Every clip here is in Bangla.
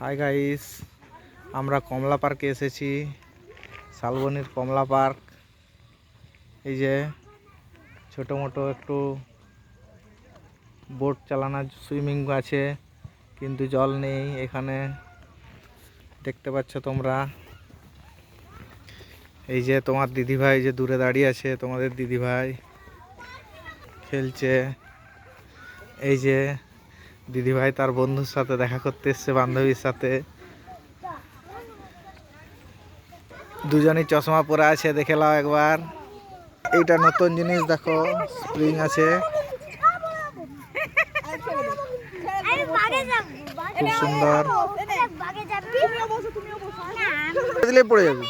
হাই গাইস, আমরা কমলা পার্কে এসেছি। শালবনির কমলা পার্ক। এই যে ছোটো মোটো একটু বোট চালানোর সুইমিং আছে, কিন্তু জল নেই এখানে, দেখতে পাচ্ছ তোমরা। এই যে তোমার দিদিভাই যে দূরে দাঁড়িয়ে আছে, তোমাদের দিদিভাই খেলছে। এই যে দিদিভাই তার বন্ধুর সাথে দেখা করতে এসছে, বান্ধবীর সাথে। দুজনই চশমা পরে আছে, দেখে নাও একবার। এইটা নতুন জিনিস, দেখো স্প্রিং আছে, খুব সুন্দর। পড়ে যাবে,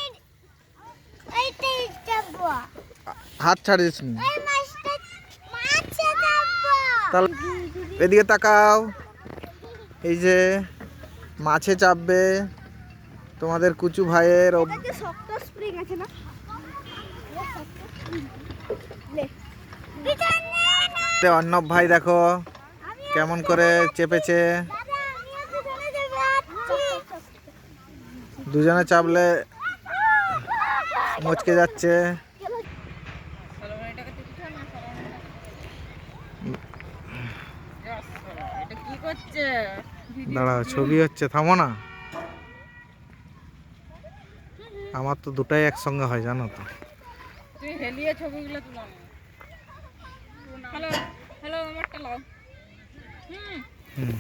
হাত ছাড়িস নি। এদিকে তাকাও, এই যে মাছে চাপবে তোমাদের কুচু ভাইয়ের। অর্ণব ভাই দেখো কেমন করে চেপেছে। দুজনে চাপলে মচকে যাচ্ছে। দাঁড়াও, ছবি হচ্ছে, থামো না। আমার তো দুটাই একসঙ্গে হয়, জানো তো। তুই হেলিয়ে ছবিগুলো তুলো। হ্যালো হ্যালো আমারটা লাও। হুম।